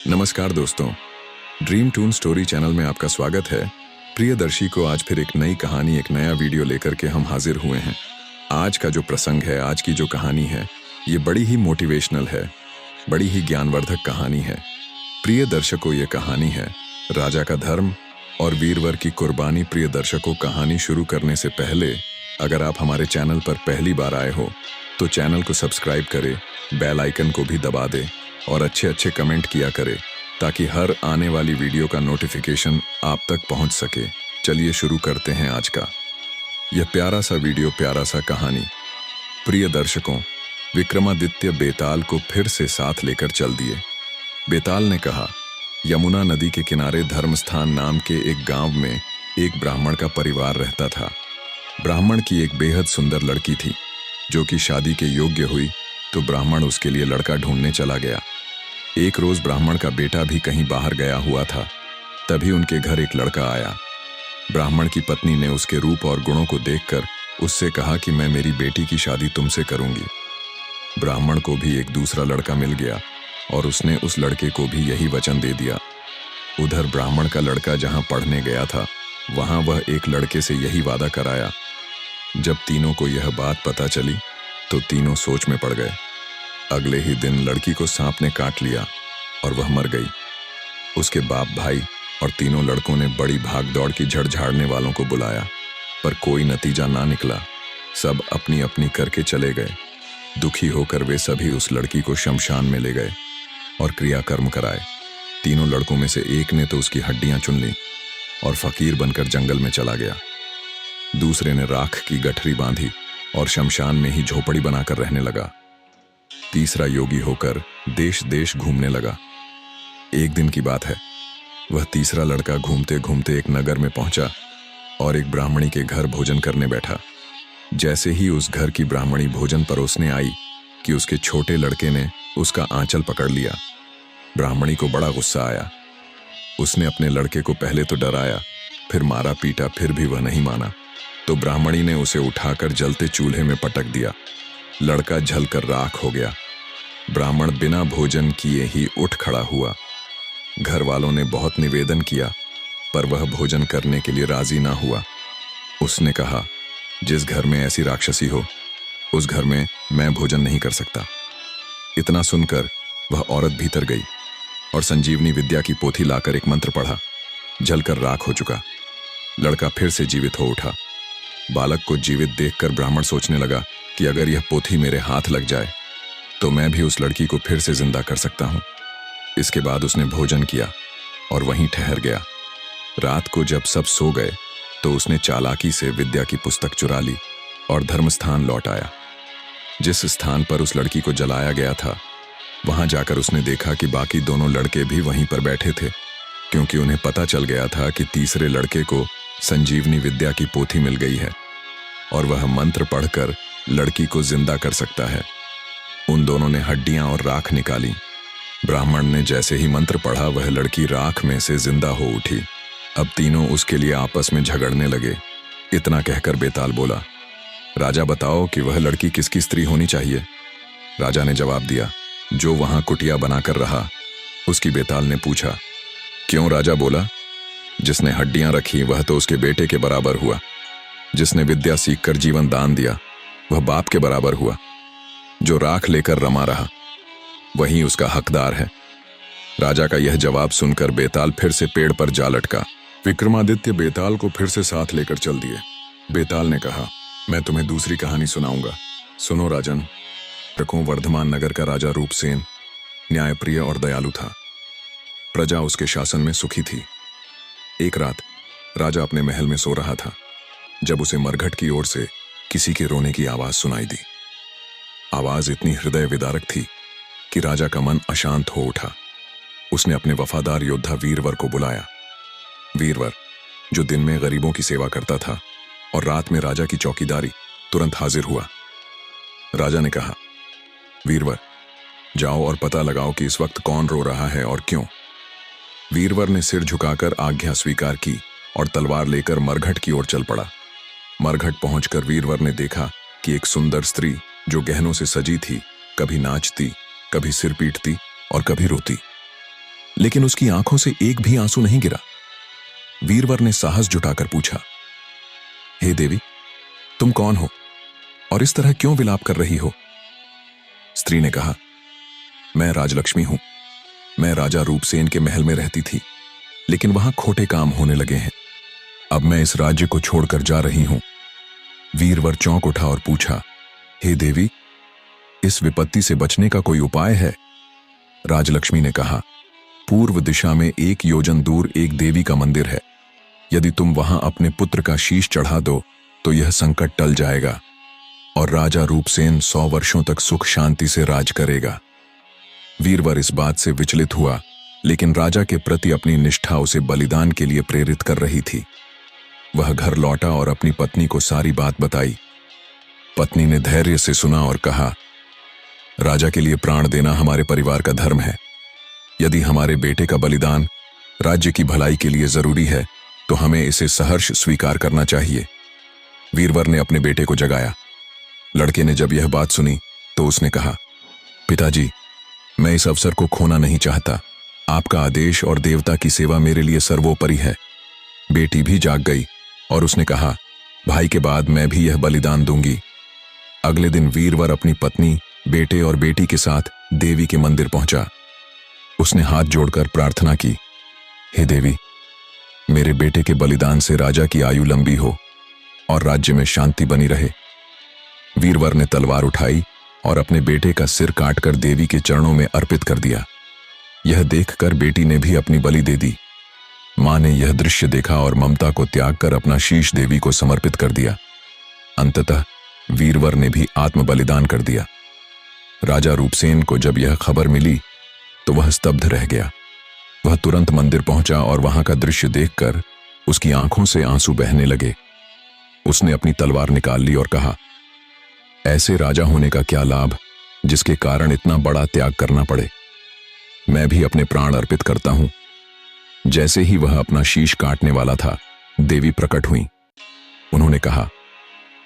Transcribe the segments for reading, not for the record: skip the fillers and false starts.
नमस्कार दोस्तों, dream twin story channel में आपका स्वागत है। प्रियदर्शी को आज फिर एक नई कहानी, एक नया वीडियो लेकर के हम हाजिर हुए हैं। आज का जो प्रसंग है, आज की जो कहानी है, ये बड़ी ही मोटिवेशनल है, बड़ी ही ज्ञानवर्धक कहानी है। प्रिय दर्शकों, ये कहानी है राजा का धर्म और वीरवर की कुर्बानी। प्रिय दर्शकों, कहानी शुरू करने से पहले अगर आप हमारे चैनल पर पहली बार आए हो तो चैनल को सब्सक्राइब करें, बेल आइकन को भी दबा दें और अच्छे कमेंट किया करें ताकि हर आने वाली वीडियो का नोटिफिकेशन आप तक पहुंच सके। चलिए शुरू करते हैं आज का यह प्यारा सा वीडियो, प्यारा सा कहानी। प्रिय दर्शकों, विक्रमादित्य बेताल को फिर से साथ लेकर चल दिए। बेताल ने कहा, यमुना नदी के किनारे धर्मस्थान नाम के एक गांव में एक ब्राह्मण का परिवार रहता था। ब्राह्मण की एक बेहद सुंदर लड़की थी जो कि शादी के योग्य हुई तो ब्राह्मण उसके लिए लड़का ढूंढने चला गया। एक रोज ब्राह्मण का बेटा भी कहीं बाहर गया हुआ था, तभी उनके घर एक लड़का आया। ब्राह्मण की पत्नी ने उसके रूप और गुणों को देखकर उससे कहा कि मैं मेरी बेटी की शादी तुमसे करूंगी। ब्राह्मण को भी एक दूसरा लड़का मिल गया और उसने उस लड़के को भी यही वचन दे दिया। उधर ब्राह्मण का लड़का जहां पढ़ने गया था वहां वह एक लड़के से यही वादा कराया। जब तीनों को यह बात पता चली तो तीनों सोच में पड़ गए। अगले ही दिन लड़की को सांप ने काट लिया और वह मर गई। उसके बाप भाई और तीनों लड़कों ने बड़ी भाग दौड़ की झड़ झाड़ने वालों को बुलाया, पर कोई नतीजा ना निकला। सब अपनी अपनी करके चले गए। दुखी होकर वे सभी उस लड़की को शमशान में ले गए और क्रियाकर्म कराए। तीनों लड़कों में से एक ने तो उसकी हड्डियां चुन ली और फकीर बनकर जंगल में चला गया। दूसरे ने राख की गठरी बांधी और शमशान में ही झोपड़ी बनाकर रहने लगा। तीसरा योगी होकर देश देश घूमने लगा। एक दिन की बात है, वह तीसरा लड़का घूमते घूमते एक नगर में पहुंचा और एक ब्राह्मणी के घर भोजन करने बैठा। जैसे ही उस घर की ब्राह्मणी भोजन परोसने आई कि उसके छोटे लड़के ने उसका आंचल पकड़ लिया। ब्राह्मणी को बड़ा गुस्सा आया। उसने अपने लड़के को पहले तो डराया, फिर मारा पीटा, फिर भी वह नहीं माना तो ब्राह्मणी ने उसे उठाकर जलते चूल्हे में पटक दिया। लड़का जलकर राख हो गया। ब्राह्मण बिना भोजन किए ही उठ खड़ा हुआ। घर वालों ने बहुत निवेदन किया पर वह भोजन करने के लिए राजी ना हुआ। उसने कहा, जिस घर में ऐसी राक्षसी हो उस घर में मैं भोजन नहीं कर सकता। इतना सुनकर वह औरत भीतर गई और संजीवनी विद्या की पोथी लाकर एक मंत्र पढ़ा। जलकर राख हो चुका लड़का फिर से जीवित हो उठा। बालक को जीवित देखकर ब्राह्मण सोचने लगा कि अगर यह पोथी मेरे हाथ लग जाए तो मैं भी उस लड़की को फिर से जिंदा कर सकता हूं। इसके बाद उसने भोजन किया और वहीं ठहर गया। रात को जब सब सो गए तो उसने चालाकी से विद्या की पुस्तक चुरा ली और धर्मस्थान लौट आया। जिस स्थान पर उस लड़की को जलाया गया था वहां जाकर उसने देखा कि बाकी दोनों लड़के भी वहीं पर बैठे थे, क्योंकि उन्हें पता चल गया था कि तीसरे लड़के को संजीवनी विद्या की पोथी मिल गई है और वह मंत्र पढ़कर लड़की को जिंदा कर सकता है। उन दोनों ने हड्डियां और राख निकाली। ब्राह्मण ने जैसे ही मंत्र पढ़ा वह लड़की राख में से जिंदा हो उठी। अब तीनों उसके लिए आपस में झगड़ने लगे। इतना कहकर बेताल बोला, राजा बताओ कि वह लड़की किसकी स्त्री होनी चाहिए। राजा ने जवाब दिया, जो वहां कुटिया बनाकर रहा उसकी। बेताल ने पूछा, क्यों? राजा बोला, जिसने हड्डियां रखी वह तो उसके बेटे के बराबर हुआ। जिसने विद्या सीखकर जीवन दान दिया वह बाप के बराबर हुआ। जो राख लेकर रमा रहा वही उसका हकदार है। राजा का यह जवाब सुनकर बेताल फिर से पेड़ पर जा लटका। विक्रमादित्य बेताल को फिर से साथ लेकर चल दिए। बेताल ने कहा, मैं तुम्हें दूसरी कहानी सुनाऊंगा। सुनो राजन। वर्धमान नगर का राजा रूपसेन न्यायप्रिय और दयालु था। प्रजा उसके शासन में सुखी थी। एक रात राजा अपने महल में सो रहा था जब उसे मरघट की ओर से किसी के रोने की आवाज सुनाई दी। आवाज इतनी हृदय विदारक थी कि राजा का मन अशांत हो उठा। उसने अपने वफादार योद्धा वीरवर को बुलाया। वीरवर, जो दिन में गरीबों की सेवा करता था और रात में राजा की चौकीदारी, तुरंत हाजिर हुआ। राजा ने कहा, वीरवर, जाओ और पता लगाओ कि इस वक्त कौन रो रहा है और क्यों। वीरवर ने सिर झुकाकर आज्ञा स्वीकार की और तलवार लेकर मरघट की ओर चल पड़ा। मरघट पहुंचकर वीरवर ने देखा कि एक सुंदर स्त्री जो गहनों से सजी थी कभी नाचती, कभी सिर पीटती और कभी रोती। लेकिन उसकी आंखों से एक भी आंसू नहीं गिरा। वीरवर ने साहस जुटाकर पूछा, हे देवी, तुम कौन हो और इस तरह क्यों विलाप कर रही हो? स्त्री ने कहा, मैं राजलक्ष्मी हूं। मैं राजा रूपसेन के महल में रहती थी, लेकिन वहां खोटे काम होने लगे हैं। अब मैं इस राज्य को छोड़कर जा रही हूं। वीरवर चौंक उठा और पूछा, हे देवी, इस विपत्ति से बचने का कोई उपाय है? राजलक्ष्मी ने कहा, पूर्व दिशा में 1 योजन दूर एक देवी का मंदिर है। यदि तुम वहां अपने पुत्र का शीश चढ़ा दो तो यह संकट टल जाएगा और राजा रूपसेन 100 वर्षों तक सुख शांति से राज करेगा। वीरवर इस बात से विचलित हुआ, लेकिन राजा के प्रति अपनी निष्ठा उसे बलिदान के लिए प्रेरित कर रही थी। वह घर लौटा और अपनी पत्नी को सारी बात बताई। पत्नी ने धैर्य से सुना और कहा, राजा के लिए प्राण देना हमारे परिवार का धर्म है। यदि हमारे बेटे का बलिदान राज्य की भलाई के लिए जरूरी है तो हमें इसे सहर्ष स्वीकार करना चाहिए। वीरवर ने अपने बेटे को जगाया। लड़के ने जब यह बात सुनी तो उसने कहा, पिताजी, मैं इस अवसर को खोना नहीं चाहता। आपका आदेश और देवता की सेवा मेरे लिए सर्वोपरि है। बेटी भी जाग गई और उसने कहा, भाई के बाद मैं भी यह बलिदान दूंगी। अगले दिन वीरवर अपनी पत्नी, बेटे और बेटी के साथ देवी के मंदिर पहुंचा। उसने हाथ जोड़कर प्रार्थना की, हे देवी, मेरे बेटे के बलिदान से राजा की आयु लंबी हो और राज्य में शांति बनी रहे। वीरवर ने तलवार उठाई और अपने बेटे का सिर काटकर देवी के चरणों में अर्पित कर दिया। यह देखकर बेटी ने भी अपनी बलि दे दी। मां ने यह दृश्य देखा और ममता को त्याग कर अपना शीश देवी को समर्पित कर दिया। अंततः वीरवर ने भी आत्म बलिदान कर दिया। राजा रूपसेन को जब यह खबर मिली तो वह स्तब्ध रह गया। वह तुरंत मंदिर पहुंचा और वहां का दृश्य देखकर उसकी आंखों से आंसू बहने लगे। उसने अपनी तलवार निकाल ली और कहा, ऐसे राजा होने का क्या लाभ जिसके कारण इतना बड़ा त्याग करना पड़े। मैं भी अपने प्राण अर्पित करता हूं। जैसे ही वह अपना शीश काटने वाला था, देवी प्रकट हुई। उन्होंने कहा,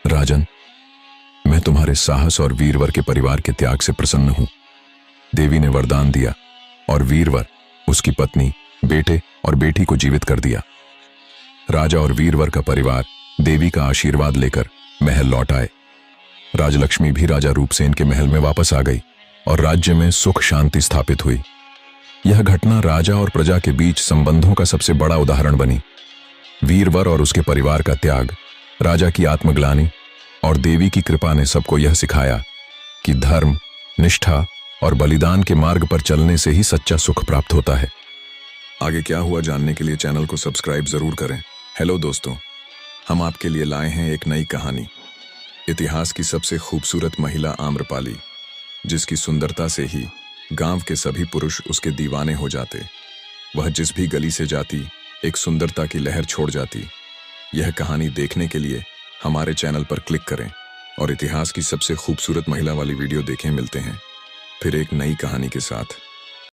राजन, मैं तुम्हारे साहस और वीरवर के परिवार के त्याग से प्रसन्न हूं। देवी ने वरदान दिया और वीरवर, उसकी पत्नी, बेटे और बेटी को जीवित कर दिया। राजा और वीरवर का परिवार देवी का आशीर्वाद लेकर महल लौट आए। राजलक्ष्मी भी राजा रूपसेन के महल में वापस आ गई और राज्य में सुख शांति स्थापित हुई। यह घटना राजा और प्रजा के बीच संबंधों का सबसे बड़ा उदाहरण बनी। वीरवर और उसके परिवार का त्याग, राजा की आत्मग्लानि और देवी की कृपा ने सबको यह सिखाया कि धर्म, निष्ठा और बलिदान के मार्ग पर चलने से ही सच्चा सुख प्राप्त होता है। आगे क्या हुआ जानने के लिए चैनल को सब्सक्राइब जरूर करें। हेलो दोस्तों, हम आपके लिए लाए हैं एक नई कहानी। इतिहास की सबसे खूबसूरत महिला आम्रपाली, जिसकी सुंदरता से ही गांव के सभी पुरुष उसके दीवाने हो जाते। वह जिस भी गली से जाती एक सुंदरता की लहर छोड़ जाती। यह कहानी देखने के लिए हमारे चैनल पर क्लिक करें और इतिहास की सबसे खूबसूरत महिला वाली वीडियो देखें। मिलते हैं फिर एक नई कहानी के साथ।